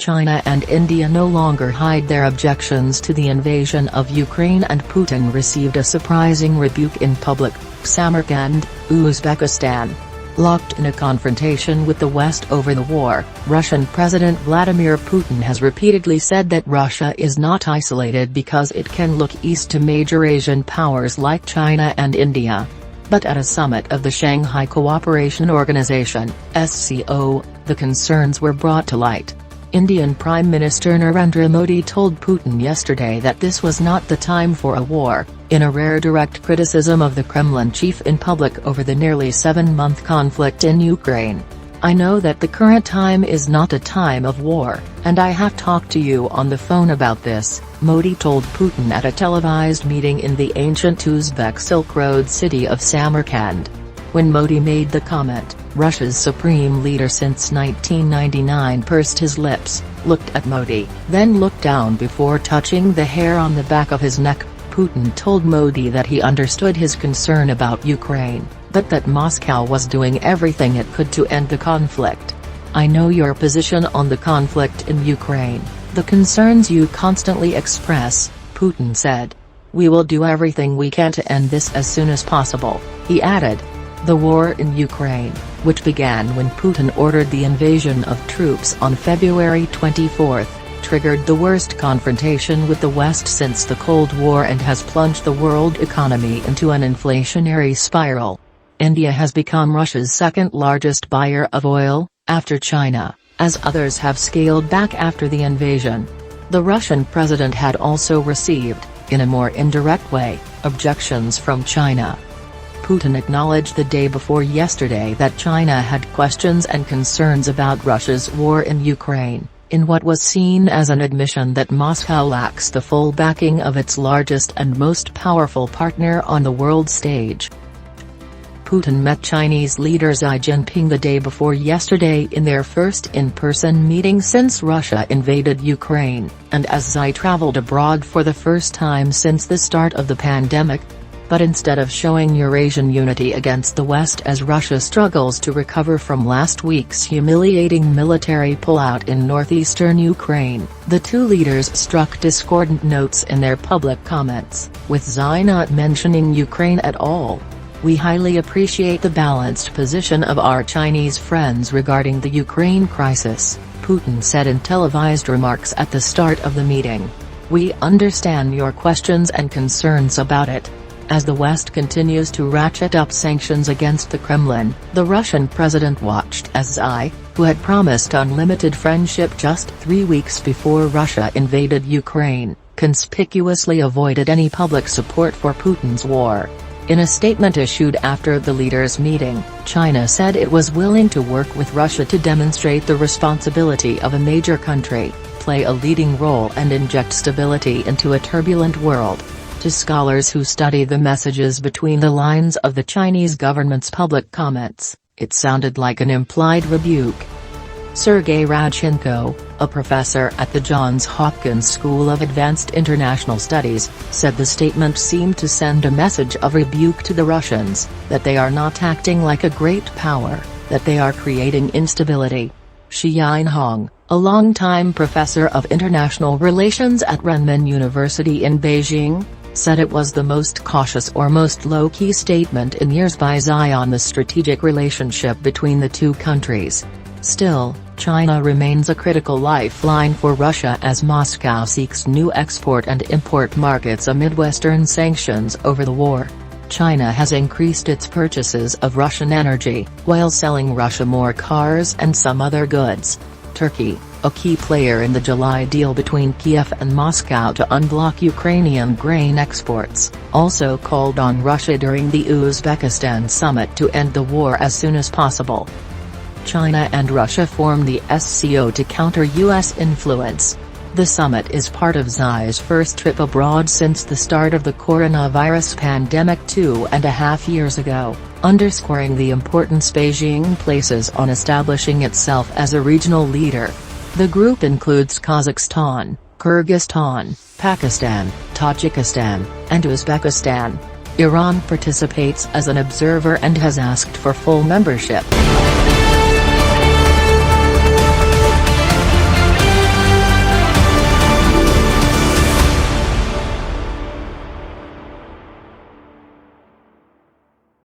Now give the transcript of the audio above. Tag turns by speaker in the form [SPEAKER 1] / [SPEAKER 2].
[SPEAKER 1] China and India no longer hide their objections to the invasion of Ukraine, and Putin received a surprising rebuke in public. Samarkand, Uzbekistan. Locked in a confrontation with the West over the war, Russian President Vladimir Putin has repeatedly said that Russia is not isolated because it can look east to major Asian powers like China and India. But at a summit of the Shanghai Cooperation Organization (SCO), the concerns were brought to light. Indian Prime Minister Narendra Modi told Putin yesterday that this was not the time for a war, in a rare direct criticism of the Kremlin chief in public over the nearly 7-month conflict in Ukraine. "I know that the current time is not a time of war, and I have talked to you on the phone about this," Modi told Putin at a televised meeting in the ancient Uzbek Silk Road city of Samarkand. When Modi made the comment, Russia's supreme leader since 1999 pursed his lips, looked at Modi, then looked down before touching the hair on the back of his neck. Putin told Modi that he understood his concern about Ukraine, but that Moscow was doing everything it could to end the conflict. "I know your position on the conflict in Ukraine, the concerns you constantly express," Putin said. "We will do everything we can to end this as soon as possible," he added. The war in Ukraine, which began when Putin ordered the invasion of troops on February 24, triggered the worst confrontation with the West since the Cold War and has plunged the world economy into an inflationary spiral. India has become Russia's second-largest buyer of oil, after China, as others have scaled back after the invasion. The Russian president had also received, in a more indirect way, objections from China. Putin acknowledged the day before yesterday that China had questions and concerns about Russia's war in Ukraine, in what was seen as an admission that Moscow lacks the full backing of its largest and most powerful partner on the world stage. Putin met Chinese leader Xi Jinping the day before yesterday in their first in-person meeting since Russia invaded Ukraine, and as Xi traveled abroad for the first time since the start of the pandemic. But instead of showing Eurasian unity against the West as Russia struggles to recover from last week's humiliating military pullout in northeastern Ukraine, the two leaders struck discordant notes in their public comments, with Xi not mentioning Ukraine at all. "We highly appreciate the balanced position of our Chinese friends regarding the Ukraine crisis," Putin said in televised remarks at the start of the meeting. "We understand your questions and concerns about it." As the West continues to ratchet up sanctions against the Kremlin, the Russian president watched as Xi, who had promised unlimited friendship just 3 weeks before Russia invaded Ukraine, conspicuously avoided any public support for Putin's war. In a statement issued after the leaders' meeting, China said it was willing to work with Russia to demonstrate the responsibility of a major country, play a leading role and inject stability into a turbulent world. To scholars who study the messages between the lines of the Chinese government's public comments, it sounded like an implied rebuke. Sergei Radchenko, a professor at the Johns Hopkins School of Advanced International Studies, said the statement seemed to send a message of rebuke to the Russians, that they are not acting like a great power, that they are creating instability. Shi Yinhong, a longtime professor of international relations at Renmin University in Beijing, said it was the most cautious or most low-key statement in years by Xi on the strategic relationship between the two countries. Still, China remains a critical lifeline for Russia as Moscow seeks new export and import markets amid Western sanctions over the war. China has increased its purchases of Russian energy, while selling Russia more cars and some other goods. Turkey, a key player in the July deal between Kiev and Moscow to unblock Ukrainian grain exports, also called on Russia during the Uzbekistan summit to end the war as soon as possible. China and Russia formed the SCO to counter U.S. influence. The summit is part of Xi's first trip abroad since the start of the coronavirus pandemic 2.5 years ago, underscoring the importance Beijing places on establishing itself as a regional leader. The group includes Kazakhstan, Kyrgyzstan, Pakistan, Tajikistan, and Uzbekistan. Iran participates as an observer and has asked for full membership.